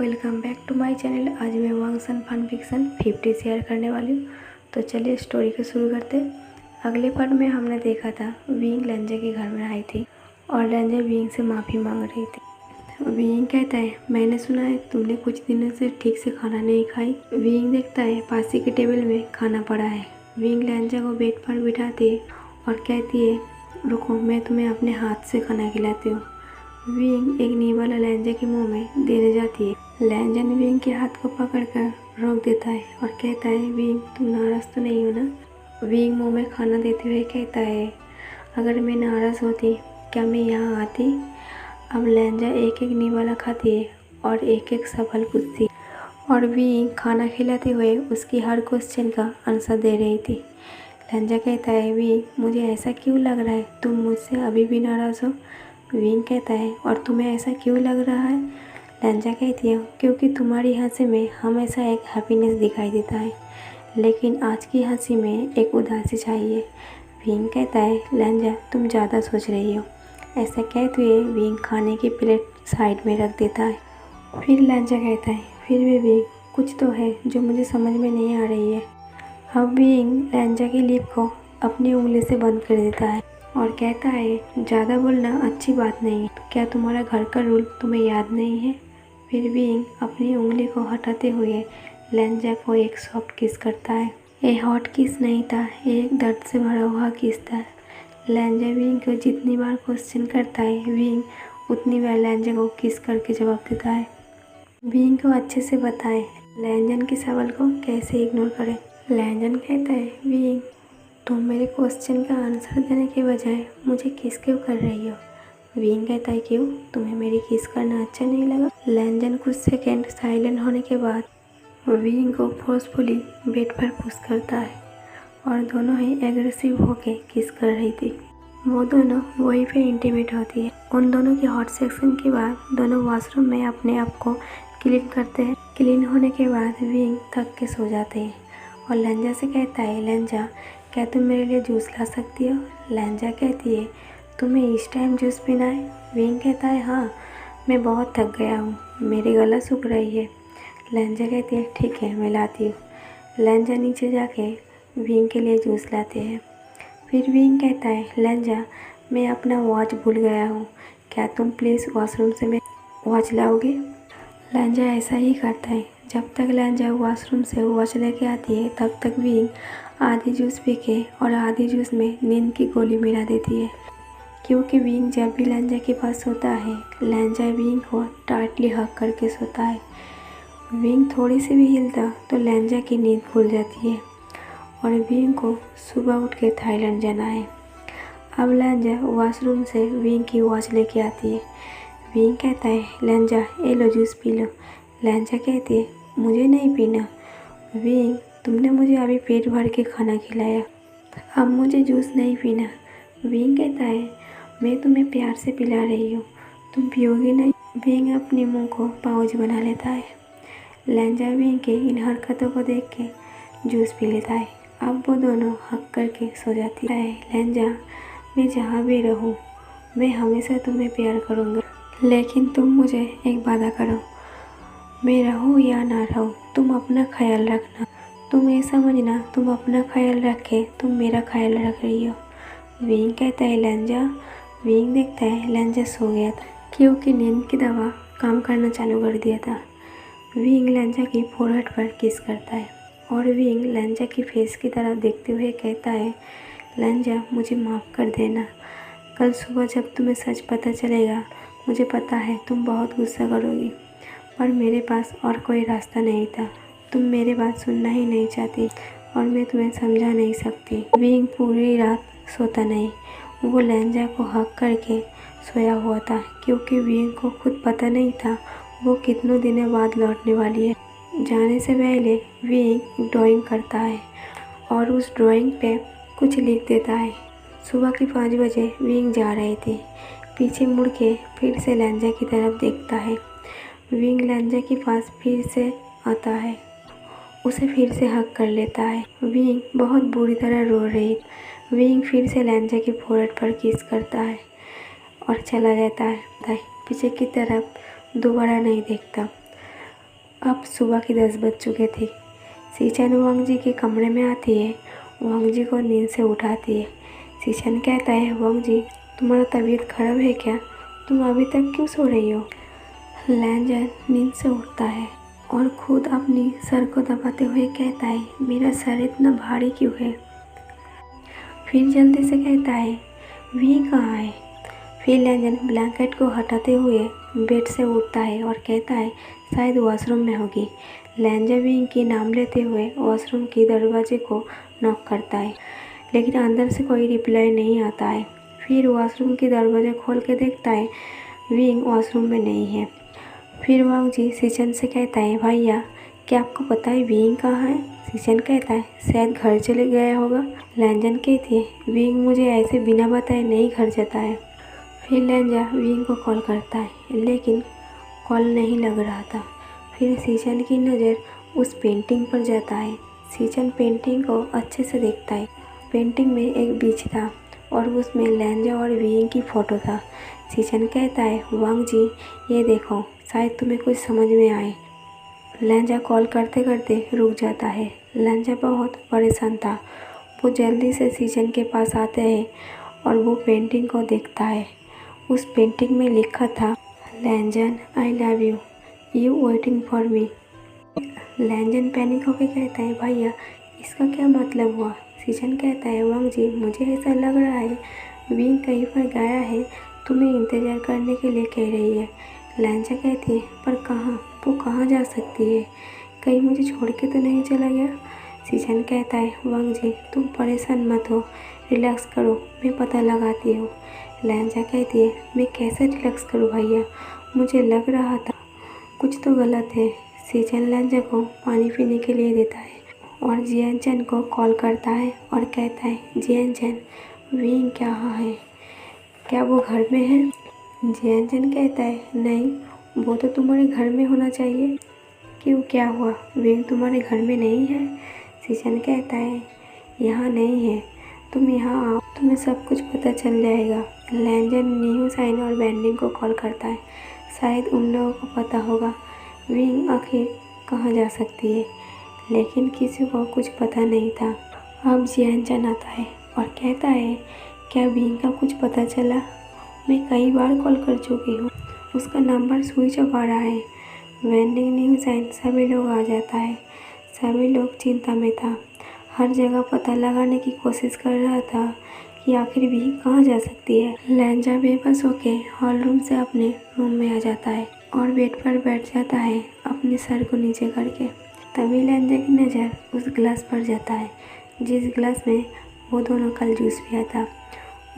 Welcome back to my channel. आज मैं वांगसन fun fiction 50 share करने वाली हूँ। तो चलिए स्टोरी को शुरू करते। अगले पार्ट में हमने देखा था विंग लेंजा के घर में आई थी और लेंजा विंग से माफ़ी मांग रही थी। विंग कहता है, मैंने सुना है तुमने कुछ दिनों से ठीक से खाना नहीं खाई। विंग देखता है पास ही के टेबल में खाना पड़ा है। विंग लेंजा को बेड पर बिठाती है और कहती है, रुको मैं तुम्हें अपने हाथ से खाना खिलाती हूँ। विंग एक निवाला लेंजा के मुंह में देने जाती है। लेंजा ने विंग के हाथ को पकड़कर रोक देता है और कहता है, विंग तुम नाराज तो नहीं हो ना। विंग मुंह में खाना देते हुए कहता है, अगर मैं नाराज होती क्या मैं यहाँ आती। अब लेंजा एक एक निवाला खाती है और एक एक सवाल पूछती और विंग खाना खिलाते हुए उसकी हर क्वेश्चन का आंसर दे रही थी। लेंजा कहता है, विंग मुझे ऐसा क्यों लग रहा है तुम मुझसे अभी भी नाराज़ हो। विंग कहता है, और तुम्हें ऐसा क्यों लग रहा है। लेंजा कहती है, क्योंकि तुम्हारी हंसी में हमेशा एक हैप्पीनेस दिखाई देता है, लेकिन आज की हंसी में एक उदासी चाहिए। विंग कहता है, लेंजा तुम ज़्यादा सोच रही हो। ऐसा कहते हुए विंग खाने की प्लेट साइड में रख देता है। फिर लेंजा कहता है, फिर भी विंग कुछ तो है जो मुझे समझ में नहीं आ रही है। अब विंग लेंजा की लिप को अपनी उंगली से बंद कर देता है और कहता है, ज़्यादा बोलना अच्छी बात नहीं है। क्या तुम्हारा घर का रूल तुम्हें याद नहीं है। फिर विंग अपनी उंगली को हटाते हुए लेंजा को एक सॉफ्ट किस करता है। ये हॉट किस नहीं था, ये एक दर्द से भरा हुआ किस था। लेंजा विंग को जितनी बार क्वेश्चन करता है विंग उतनी बार लेंजा को किस करके जवाब देता है। विंग को अच्छे से बताए लेंजन के सवाल को कैसे इग्नोर करें। लेंजन कहता है, विंग तुम मेरे क्वेश्चन का आंसर देने के बजाय मुझे किस क्यों कर रही हो। विंग कहता है, क्यों तुम्हें मेरी किस करना अच्छा नहीं लगा। लेंजन कुछ सेकंड साइलेंट होने के बाद विंग को फोर्सफुली बेड पर पुश करता है और दोनों ही एग्रेसिव होके किस कर रही थी। वो दोनों वहीं पे इंटीमेट होती है। उन दोनों के हॉट सेक्शन के बाद दोनों वॉशरूम में अपने आप को क्लीन करते हैं। क्लीन होने के बाद विंग थक के सो जाते हैं और लेंजा से कहता है, लेंजा क्या तुम मेरे लिए जूस ला सकती हो। लेंजा कहती है, तुम्हें इस टाइम जूस पीना है। विंग कहता है, हाँ मैं बहुत थक गया हूँ, मेरी गला सूख रही है। लेंजा कहती है, ठीक है मैं लाती हूँ। लेंजा नीचे जाके विंग के लिए जूस लाते हैं। फिर विंग कहता है, लेंजा मैं अपना वॉच भूल गया हूँ, क्या तुम प्लीज़ वॉशरूम से मेरा वॉच लाओगे। लेंजा ऐसा ही करता है। जब तक लेंजा वॉशरूम से वॉच लेके आती है तब तक विंग आधी जूस पी के और आधी जूस में नींद की गोली मिला देती है, क्योंकि विंग जब भी लेंजा के पास सोता है लेंजा विंग को टाइटली हग करके सोता है। विंग थोड़ी सी भी हिलता तो लेंजा की नींद खुल जाती है और विंग को सुबह उठ के थाईलैंड जाना है। अब लेंजा वॉशरूम से विंग की वॉच लेके आती है। विंग कहता है, लेंजा ये लो जूस पी लो। लेंजा कहती है, मुझे नहीं पीना। विंग तुमने मुझे अभी पेट भर के खाना खिलाया, अब मुझे जूस नहीं पीना। विंग कहता है, मैं तुम्हें प्यार से पिला रही हूँ, तुम पियोगे नहीं। विंग अपने मुंह को पाउच बना लेता है। लेंजा विंग के इन हरकतों को देख के जूस पी लेता है। अब वो दोनों हक करके सो जाती है। लेंजा मैं जहाँ भी रहूँ मैं हमेशा तुम्हें प्यार करूँगा, लेकिन तुम मुझे एक वादा करो, मैं रहूँ या ना रहूँ तुम अपना ख्याल रखना। तुम ये समझना तुम अपना ख्याल रखे तुम मेरा ख्याल रख रही हो। विंग कहता है, लेंजा। विंग देखता है लेंजा सो गया था, क्योंकि नींद की दवा काम करना चालू कर दिया था। विंग लेंजा की फोrehead पर किस करता है और विंग लेंजा की फेस की तरफ देखते हुए कहता है, लेंजा मुझे माफ़ कर देना। कल सुबह जब तुम्हें सच पता चलेगा मुझे पता है तुम बहुत गुस्सा करोगी, पर मेरे पास और कोई रास्ता नहीं था। तुम मेरी बात सुनना ही नहीं चाहती और मैं तुम्हें समझा नहीं सकती। विंग पूरी रात सोता नहीं, वो लेंजा को हक करके सोया हुआ था, क्योंकि विंग को खुद पता नहीं था वो कितनों दिनों बाद लौटने वाली है। जाने से पहले विंग ड्राइंग करता है और उस ड्राइंग पे कुछ लिख देता है। सुबह के 5 बजे विंग जा रहे थे। पीछे मुड़ के फिर से लेंजा की तरफ देखता है। विंग लेंजा के पास फिर से आता है, उसे फिर से हक कर लेता है। विंग बहुत बुरी तरह रो रही। विंग फिर से लेंजा की फोrehead पर किस करता है और चला जाता है। पीछे की तरफ दोबारा नहीं देखता। अब सुबह के 10 बज चुके थे। सीचन वांग जी के कमरे में आती है, वांग जी को नींद से उठाती है। सीचन कहता है, वांग जी तुम्हारा तबीयत खराब है क्या? तुम अभी तक क्यों सो रही हो? लैंजन नींद से उठता है और खुद अपनी सर को दबाते हुए कहता है, मेरा सर इतना भारी क्यों है? फिर जल्दी से कहता है, वी कहाँ है? फिर लैंजन ब्लैंकेट को हटाते हुए बेड से उठता है और कहता है, शायद वॉशरूम में होगी। लैंजन वी के नाम लेते हुए वॉशरूम के दरवाजे को नॉक करता है, लेकिन अंदर से कोई रिप्लाई नहीं आता है। फिर वॉशरूम के दरवाजा खोल के देखता है, विंग वॉशरूम में नहीं है। फिर वांग जी सीचन से कहता है, भैया क्या आपको पता है विंग कहाँ है? सीचन कहता है, शायद घर चले गया होगा। लैंजन कहती है, विंग मुझे ऐसे बिना बताए नहीं घर जाता है। फिर लैंजा विंग को कॉल करता है, लेकिन कॉल नहीं लग रहा था। फिर सीचन की नज़र उस पेंटिंग पर जाता है। सीचन पेंटिंग को अच्छे से देखता है। पेंटिंग में एक बीच था और उसमें लैंजा और विंग की फ़ोटो था। सीचन कहता है, वांग जी ये देखो, शायद तुम्हें कुछ समझ में आए। लैंजा कॉल करते करते रुक जाता है। लैंजा बहुत परेशान था। वो जल्दी से सीचन के पास आते हैं और वो पेंटिंग को देखता है। उस पेंटिंग में लिखा था, Langdon I love you, you waiting for me. Langdon panic होकर कहता है, भैया इसका क्या मतलब हुआ? सीचन कहता है, वांग जी मुझे ऐसा लग रहा है विंग कहीं पर गया है, तुम्हें इंतज़ार करने के लिए कह रही है। लैंजा कहती है, पर कहाँ? वो कहाँ जा सकती है? कहीं मुझे छोड़ के तो नहीं चला गया? सीचन कहता है, वांग जी तुम परेशान मत हो, रिलैक्स करो, मैं पता लगाती हूँ। लैंजा कहती है, मैं कैसे रिलैक्स करूँ भैया? मुझे लग रहा था कुछ तो गलत है। सीचन लैंजा को पानी पीने के लिए देता है और जियानचैन को कॉल करता है और कहता है, जियानचैन विंग कहाँ है? क्या वो घर में है? जियानचैन कहता है, नहीं वो तो तुम्हारे घर में होना चाहिए। क्यों, क्या हुआ? विंग तुम्हारे घर में नहीं है? सीचन कहता है, यहाँ नहीं है, तुम यहाँ आओ, तुम्हें सब कुछ पता चल जाएगा। लैंजन न्यू साइन और बैंडिंग को कॉल करता है। शायद उन लोगों को पता होगा विंग आखिर कहाँ जा सकती है, लेकिन किसी को कुछ पता नहीं था। अब जियानचैन आता है और कहता है, क्या विंग का कुछ पता चला? मैं कई बार कॉल कर चुकी हूँ, उसका नंबर स्विच ऑफ आ रहा है। वेंडिंग न्यू साइन सभी लोग आ जाता है। सभी लोग चिंता में था। हर जगह पता लगाने की कोशिश कर रहा था कि आखिर भी कहाँ जा सकती है। लैंजा बेबस होके हॉल रूम से अपने रूम में आ जाता है और बेड पर बैठ जाता है अपने सर को नीचे करके। तभी लैंजा की नज़र उस गिलास पर जाता है जिस गिलास में वो दोनों कल जूस पिया था।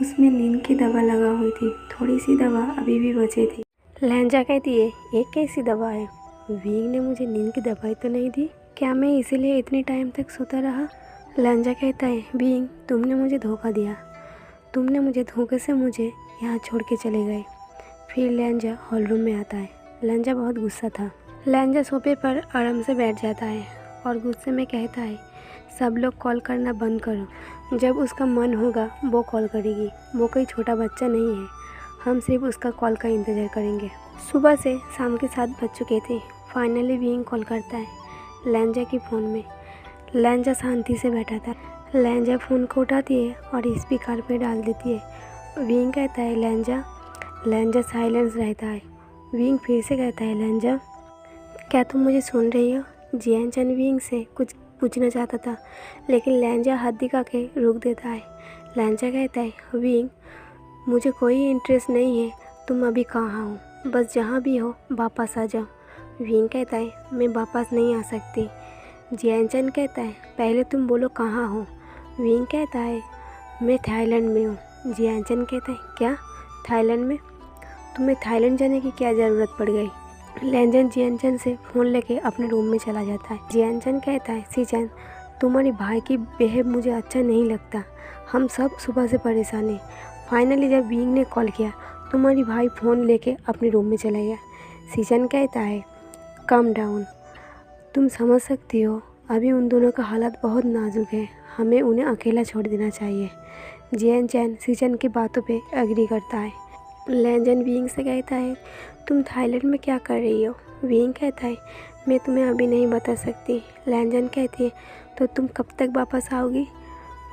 उसमें नींद की दवा लगा हुई थी, थोड़ी सी दवा अभी भी बची थी। लैंजा कहती है, ये कैसी दवा है? विंग ने मुझे नींद की दवाई तो नहीं दी, क्या मैं इसीलिए इतने टाइम तक सोता रहा? लैंजा कहता है, विंग तुमने मुझे धोखा दिया, तुमने मुझे धोखे से मुझे यहाँ छोड़ के चले गए। फिर लैंजा हॉल रूम में आता है। लैंजा बहुत गुस्सा था। लैंजा सोफे पर आराम से बैठ जाता है और गुस्से में कहता है, सब लोग कॉल करना बंद करो, जब उसका मन होगा वो कॉल करेगी। वो कोई छोटा बच्चा नहीं है, हम सिर्फ उसका कॉल का इंतज़ार करेंगे। सुबह से शाम के 7 बज चुके थे। फाइनली विंग कॉल करता है लैंजा की फ़ोन में। लैंजा शांति से बैठा था। लैंजा फ़ोन को उठाती है और स्पीकर पे डाल देती है। विंग कहता है, लैंजा। लैंजा साइलेंस रहता है। विंग फिर से कहता है, लैंजा क्या तुम मुझे सुन रही हो? जियानचैन विंग से कुछ पूछना चाहता था, लेकिन लैंजा हाथ दिखा के रोक देता है। लैंजा कहता है, विंग मुझे कोई इंटरेस्ट नहीं है तुम अभी कहाँ हो, बस जहाँ भी हो वापस आ जाओ। विंग कहता है, मैं वापस नहीं आ सकती। जियानचैन कहता है, पहले तुम बोलो कहाँ हो। विंग कहता है, मैं थाईलैंड में हूँ। जियानचैन कहता है, क्या थाईलैंड में? तुम्हें थाईलैंड जाने की क्या ज़रूरत पड़ गई? लैंजन जियानचैन से फ़ोन लेके अपने रूम में चला जाता है। जियानचैन कहता है, सीचन तुम्हारे भाई की बिहेव मुझे अच्छा नहीं लगता, हम सब सुबह से परेशान हैं। फाइनली जब विंग ने कॉल किया तुम्हारी भाई फ़ोन लेके अपने रूम में चला गया। सीचन कहता है, कम डाउन, तुम समझ सकती हो अभी उन दोनों का हालत बहुत नाजुक है, हमें उन्हें अकेला छोड़ देना चाहिए। जियानचैन सीचन की बातों पे एग्री करता है। लैंजन विंग से कहता है, तुम थाईलैंड में क्या कर रही हो? विंग कहता है, मैं तुम्हें अभी नहीं बता सकती। लैंजन कहती है तो तुम कब तक वापस आओगी?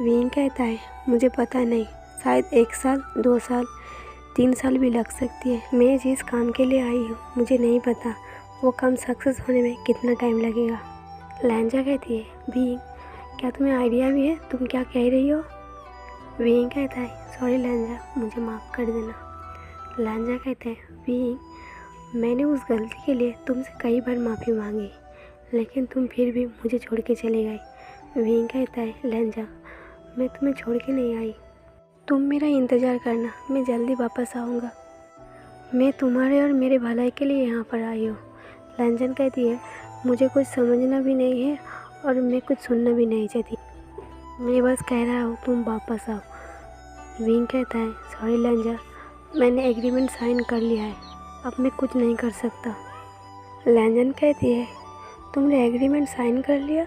विंग कहता है मुझे पता नहीं, शायद 1 साल, 2 साल, 3 साल भी लग सकती है। मैं जिस काम के लिए आई हूँ मुझे नहीं पता वो काम सक्सेस होने में कितना टाइम लगेगा। लैंजा कहती है विंग क्या तुम्हें आइडिया भी है तुम क्या कह रही हो? विंग कहता है सॉरी लैंजा, मुझे माफ़ कर देना। लैंजा कहते हैं विंग मैंने उस गलती के लिए तुमसे कई बार माफ़ी मांगी, लेकिन तुम फिर भी मुझे छोड़ के चले गए। विंग कहता है लैंजा मैं तुम्हें छोड़ के नहीं आई, तुम मेरा इंतज़ार करना, मैं जल्दी वापस आऊँगा। मैं तुम्हारे और मेरे भलाई के लिए यहाँ पर आई हूँ। लैंजन कहती है मुझे कुछ समझना भी नहीं है और मैं कुछ सुनना भी नहीं चाहती, मैं बस कह रहा हूँ तुम वापस आओ। विंग कहता है सॉरी लैंजा, मैंने एग्रीमेंट साइन कर लिया है, अब मैं कुछ नहीं कर सकता। लैंजन कहती है तुमने एग्रीमेंट साइन कर लिया?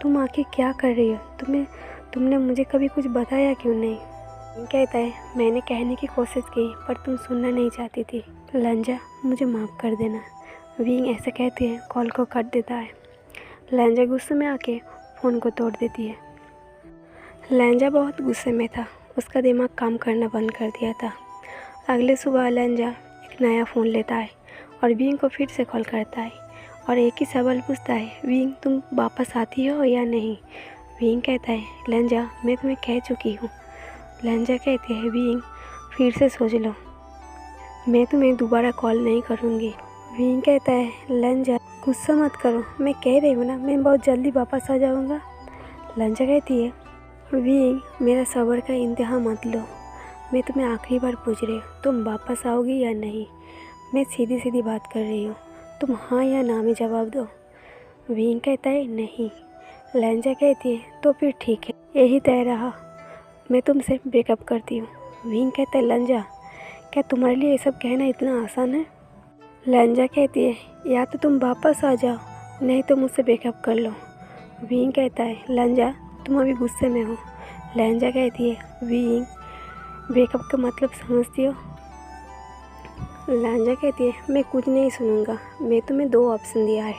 तुम आखिर क्या कर रही हो? तुमने मुझे कभी कुछ बताया क्यों नहीं? विंग कहता है मैंने कहने की कोशिश की पर तुम सुनना नहीं चाहती थी। लैंजा मुझे माफ़ कर देना। विंग ऐसे कहती है कॉल को काट देता है। लैंजा गुस्से में आके फ़ोन को तोड़ देती है। लैंजा बहुत गुस्से में था, उसका दिमाग काम करना बंद कर दिया था। अगले सुबह लैंजा एक नया फ़ोन लेता है और विंग को फिर से कॉल करता है और एक ही सवाल पूछता है विंग तुम वापस आती हो या नहीं? विंग कहता है लैंजा मैं तुम्हें कह चुकी हूँ। लैंजा कहती है विंग फिर से सोच लो, मैं तुम्हें दोबारा कॉल नहीं करूँगी। विंग कहता है लैंजा गुस्सा मत करो, मैं कह रही हूँ ना मैं बहुत जल्दी वापस आ जाऊँगा। लैंजा कहती है विंग मेरा सब्र का इंतहा मत लो, मैं तुम्हें आखिरी बार पूछ रही हूँ तुम वापस आओगी या नहीं? मैं सीधी सीधी बात कर रही हूँ, तुम हाँ या ना में जवाब दो। विंग कहता है नहीं। लैंजा कहती है तो फिर ठीक है, यही तय रहा, मैं तुमसे ब्रेकअप करती हूँ। विंग कहता है लैंजा क्या तुम्हारे लिए ये सब कहना इतना आसान है? लैंजा कहती है या तो तुम वापस आ जाओ नहीं तो मुझसे ब्रेकअप कर लो। विंग कहता है लैंजा तुम अभी गुस्से में हो। लैंजा कहती है विंग ब्रेकअप का मतलब समझती हो? लैंजा कहती है मैं कुछ नहीं सुनूंगा, मैं तुम्हें 2 ऑप्शन दिया है,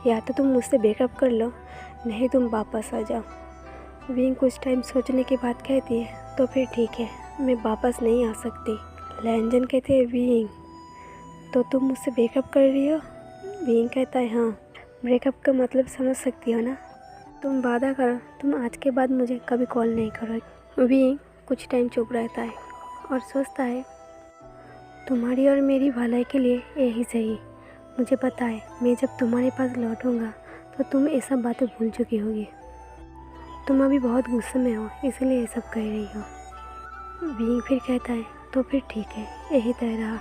या तो तुम मुझसे ब्रेकअप कर लो नहीं तुम वापस आ जाओ। विंग कुछ टाइम सोचने के बाद कहती है तो फिर ठीक है, मैं वापस नहीं आ सकती। लैंजन कहते हैं विंग तो तुम मुझसे ब्रेकअप कर रही हो? विंग कहता है हाँ, ब्रेकअप का मतलब समझ सकती हो ना? तुम वादा करो तुम आज के बाद मुझे कभी कॉल नहीं करोगे। विंग कुछ टाइम चुप रहता है और सोचता है तुम्हारी और मेरी भलाई के लिए यही सही। मुझे पता है मैं जब तुम्हारे पास लौटूंगा तो तुम ये सब बातें भूल चुकी होगी, तुम अभी बहुत गुस्से में हो इसलिए ये सब कह रही हो। विंग फिर कहता है तो फिर ठीक है, यही तय रहा।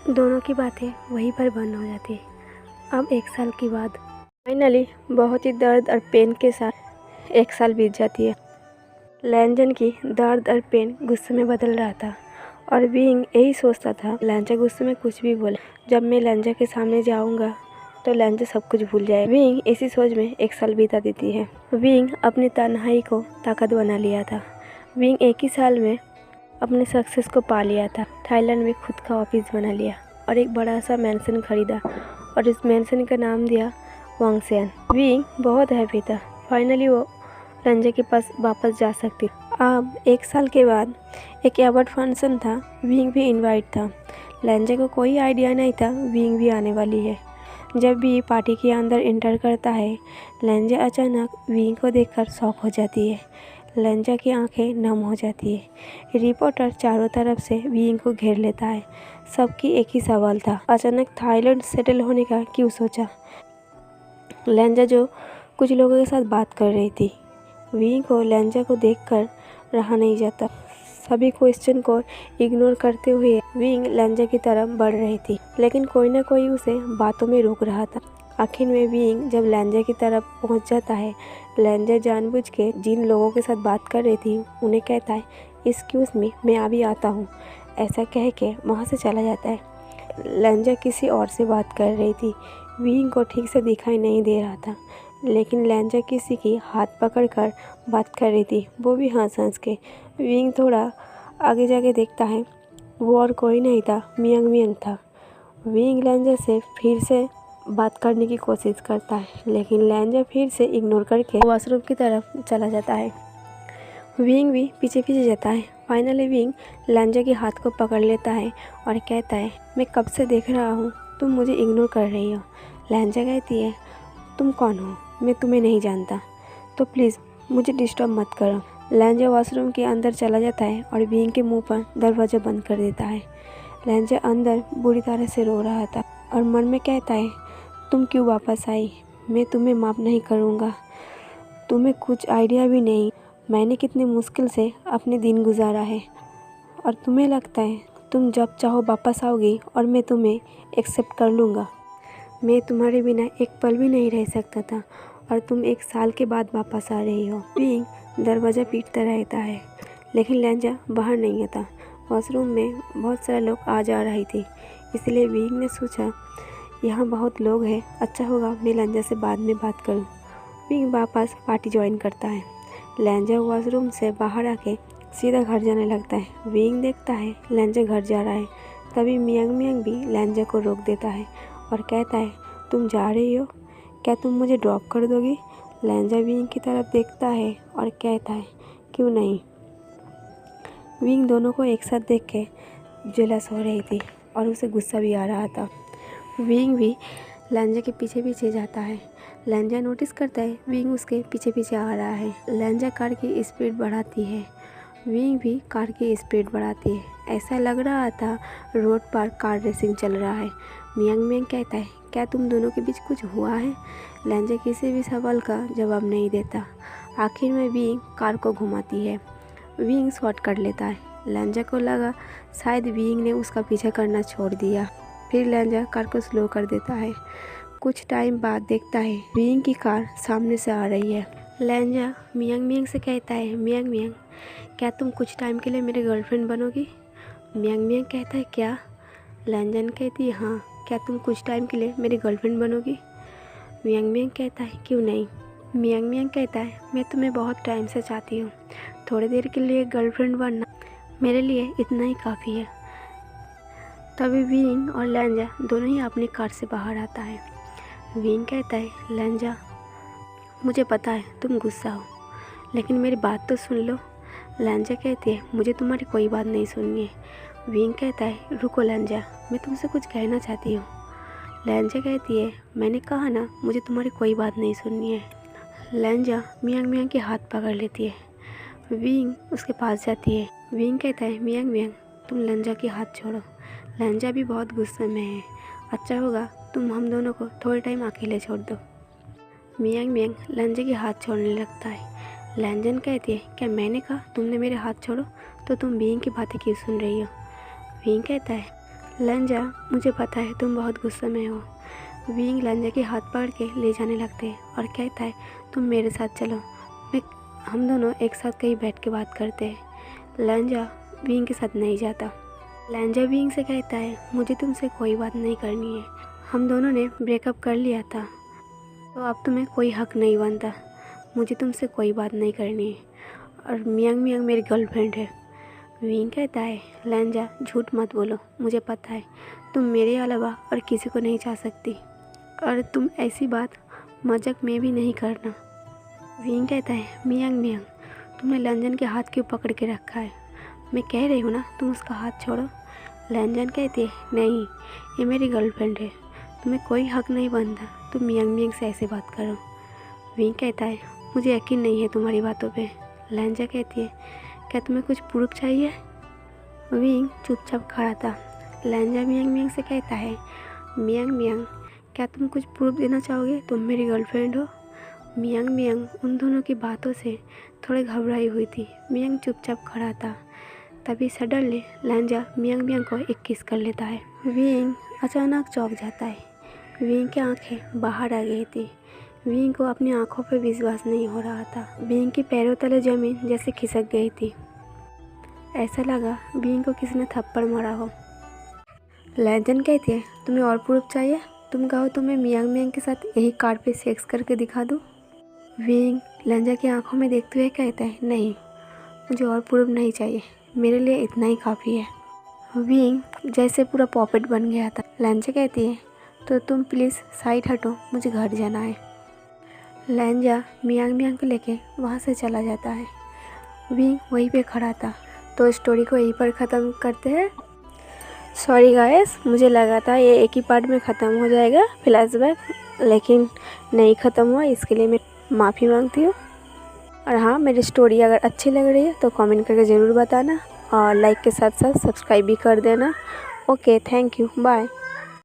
दोनों की बातें वहीं पर बंद हो जाती है। अब 1 साल के बाद फाइनली बहुत ही दर्द और पेन के साथ 1 साल बीत जाती है। लैंजन की दर्द और पेन गुस्से में बदल रहा था और विंग यही सोचता था लैंजा गुस्से में कुछ भी बोले, जब मैं लैंजा के सामने जाऊंगा तो लैंजा सब कुछ भूल जाए। विंग इसी सोच में 1 साल बीता देती है। विंग अपनी तन्हाई को ताकत बना लिया था। विंग 1 ही साल में अपने सक्सेस को पा लिया था। थाईलैंड में खुद का ऑफिस बना लिया और एक बड़ा सा मैंशन खरीदा और इस मैंशन का नाम दिया वांगसेन। विंग बहुत हैप्पी था, फाइनली वो लैंजा के पास वापस जा सकती। अब 1 साल के बाद एक अवार्ड फंक्शन था, विंग भी इनवाइट था। लैंजा को कोई आइडिया नहीं था विंग भी आने वाली है। जब भी पार्टी के अंदर एंटर करता है लैंजा अचानक विंग को देखकर शॉक हो जाती है। लैंजा की आंखें नम हो जाती है। रिपोर्टर चारों तरफ से विंग को घेर लेता है। सबकी एक ही सवाल था, अचानक थाईलैंड सेटल होने का क्यों सोचा? लैंजा जो कुछ लोगों के साथ बात कर रही थी, विंग को लैंजा को देखकर रहा नहीं जाता। सभी क्वेश्चन को इग्नोर करते हुए विंग लैंजा की तरफ बढ़ रही थी, लेकिन कोई ना कोई उसे बातों में रोक रहा था। आखिर में विंग जब लैंजा की तरफ पहुंच जाता है, लैंजा जानबूझ के जिन लोगों के साथ बात कर रही थी उन्हें कहता है एक्सक्यूज़ मी, मैं अभी आता हूँ। ऐसा कह के वहाँ से चला जाता है। लैंजा किसी और से बात कर रही थी, विंग को ठीक से दिखाई नहीं दे रहा था, लेकिन लैंजा किसी की हाथ पकड़कर बात कर रही थी, वो भी हंस हंस के। विंग थोड़ा आगे जाके देखता है, वो और कोई नहीं था, मियांग मियांग था। विंग लैंजा से फिर से बात करने की कोशिश करता है, लेकिन लैंजा फिर से इग्नोर करके वॉशरूम की तरफ चला जाता है। विंग भी पीछे पीछे जाता है। फाइनली विंग लैंजा के हाथ को पकड़ लेता है और कहता है, मैं कब से देख रहा हूँ तुम मुझे इग्नोर कर रही हो। लैंजा कहती है, तुम कौन हो, मैं तुम्हें नहीं जानता, तो प्लीज़ मुझे डिस्टर्ब मत करो। लैंजा वॉशरूम के अंदर चला जाता है और विंग के मुंह पर दरवाज़ा बंद कर देता है। लैंजा अंदर बुरी तरह से रो रहा था और मन में कहता है, तुम क्यों वापस आई, मैं तुम्हें माफ़ नहीं करूँगा। तुम्हें कुछ आइडिया भी नहीं मैंने कितनी मुश्किल से अपने दिन गुजारा है, और तुम्हें लगता है तुम जब चाहो वापस आओगी और मैं तुम्हें एक्सेप्ट कर लूँगा। मैं तुम्हारे बिना एक पल भी नहीं रह सकता था और तुम 1 साल के बाद वापस आ रही हो। विंग दरवाज़ा पीटता रहता है, लेकिन लैंजा बाहर नहीं आता। वॉशरूम में बहुत सारे लोग आ जा रही थी, इसलिए विंग ने सोचा यहाँ बहुत लोग हैं, अच्छा होगा मैं लैंजा से बाद में बात करूँ। विंग वापस पार्टी ज्वाइन करता है। लैंजा वॉशरूम से बाहर आके सीधा घर जाने लगता है। विंग देखता है लैंजा घर जा रहा है, तभी मियांग मियांग भी लैंजा को रोक देता है और कहता है, तुम जा रही हो, क्या तुम मुझे ड्रॉप कर दोगी। लैंजा विंग की तरफ देखता है और कहता है, क्यों नहीं। विंग दोनों को एक साथ देख के जेलस हो रही थी और उसे गुस्सा भी आ रहा था। विंग भी लैंजा के पीछे पीछे जाता है। लैंजा नोटिस करता है विंग उसके पीछे पीछे आ रहा है। लैंजा कार की स्पीड बढ़ाती है, विंग भी कार की स्पीड बढ़ाती है। ऐसा लग रहा था रोड पर कार रेसिंग चल रहा है। मियांग मियांग कहता है, क्या तुम दोनों के बीच कुछ हुआ है। लैंजा किसी भी सवाल का जवाब नहीं देता। आखिर में विंग कार को घुमाती है। विंग शॉट कर लेता है। लैंजा को लगा शायद विंग ने उसका पीछा करना छोड़ दिया। फिर लैंजा कार को स्लो कर देता है। कुछ टाइम बाद देखता है विंग की कार सामने से आ रही है। लैंजा मियांग मियांग से कहता है, मियांग मियांग क्या तुम कुछ टाइम के लिए मेरी गर्लफ्रेंड बनोगी। मियांग मियांग कहता है, क्या। लैंजा कहती है, हाँ, क्या तुम कुछ टाइम के लिए मेरी गर्लफ्रेंड बनोगी। मियांग मियांग कहता है, क्यों नहीं। मियांग मियांग कहता है, मैं तुम्हें बहुत टाइम से चाहती हूँ, थोड़ी देर के लिए गर्लफ्रेंड बनना मेरे लिए इतना ही काफ़ी है। तभी विंग और लैंजा दोनों ही अपनी कार से बाहर आता है। विंग कहता है, लैंजा मुझे पता है तुम गुस्सा हो, लेकिन मेरी बात तो सुन लो। लैंजा कहती है, मुझे तुम्हारी कोई बात नहीं सुननी है। विंग कहता है, रुको लैंजा, मैं तुमसे कुछ कहना चाहती हूँ। लैंजा कहती है, मैंने कहा ना मुझे तुम्हारी कोई बात नहीं सुननी है। लैंजा मियांग मियांग के हाथ पकड़ लेती है। विंग उसके पास जाती है। विंग कहता है, मियांग मियांग तुम लैंजा के हाथ छोड़ो। लैंजा भी बहुत गुस्से में है, अच्छा होगा तुम हम दोनों को थोड़े टाइम अकेले छोड़ दो। मियांग मियांग लैंजा के हाथ छोड़ने लगता है। लैंजन कहती है, क्या मैंने कहा तुमने मेरे हाथ छोड़ो, तो तुम विंग की बातें क्यों सुन रही हो। विंग कहता है, लैंजा मुझे पता है तुम बहुत गुस्से में हो। विंग लैंजा के हाथ पकड़ के ले जाने लगते हैं और कहता है, तुम मेरे साथ चलो, हम दोनों एक साथ कहीं बैठ के बात करते हैं। लैंजा विंग के साथ नहीं जाता। लैंजा विंग से कहता है, मुझे तुमसे कोई बात नहीं करनी है, हम दोनों ने ब्रेकअप कर लिया था, तो अब तुम्हें कोई हक नहीं बनता, मुझे तुमसे कोई बात नहीं करनी है, और मियांग मियांग मेरी गर्लफ्रेंड है। विंग कहता है, लैंजा झूठ मत बोलो, मुझे पता है तुम मेरे अलावा और किसी को नहीं चाह सकती, और तुम ऐसी बात मजाक में भी नहीं करना। विंग कहता है, मियांग मियांग तुमने लैंजन के हाथ क्यों पकड़ के रखा है, मैं कह रही हूँ ना तुम उसका हाथ छोड़ो। लैंजन कहती है, नहीं ये मेरी गर्लफ्रेंड है, तुम्हें कोई हक नहीं बनता तुम मियांग मियांग से ऐसे बात करो। विंग कहता है, मुझे यकीन नहीं है तुम्हारी बातों पे। लैंजा कहती है, क्या तुम्हें कुछ प्रूफ चाहिए। विंग चुपचाप खड़ा था। लैंजा मियांग मियांग से कहता है, मियांग मियांग क्या तुम कुछ प्रूफ देना चाहोगे, तुम मेरी गर्लफ्रेंड हो। मियांग मियांग उन दोनों की बातों से थोड़ी घबराई हुई थी। मियांग चुपचाप खड़ा था। तभी सडनली लैंजा मियांग मियांग को एक किस कर लेता है। विंग अचानक चौंक जाता है। विंग की आंखें बाहर आ गई थी। विंग को अपनी आंखों पर विश्वास नहीं हो रहा था। विंग के पैरों तले जमीन जैसे खिसक गई थी। ऐसा लगा विंग को किसी ने थप्पड़ मारा हो। लैंजन कहती है, तुम्हें और प्रूफ चाहिए, तुम कहो तो मैं मियांग मियांग के साथ यही कार पे सेक्स करके दिखा दूँ। विंग लैंजा की आंखों में देखते हुए कहता है, नहीं मुझे और प्रूफ नहीं चाहिए, मेरे लिए इतना ही काफ़ी है। विंग जैसे पूरा पॉपेट बन गया था। लैंजा कहती है, तो तुम प्लीज़ साइड हटो, मुझे घर जाना है। लैंजा मियांग मियांग को लेके वहाँ से चला जाता है। विंग वहीं पे खड़ा था। तो स्टोरी को यहीं पर ख़त्म करते हैं। सॉरी गाइस, मुझे लगा था ये एक ही पार्ट में ख़त्म हो जाएगा फ्लैशबैक, लेकिन नहीं ख़त्म हुआ। इसके लिए मैं माफ़ी मांगती हूँ। और हाँ, मेरी स्टोरी अगर अच्छी लग रही है तो कमेंट करके ज़रूर बताना और लाइक के साथ साथ सब्सक्राइब भी कर देना। Okay, thank you, bye.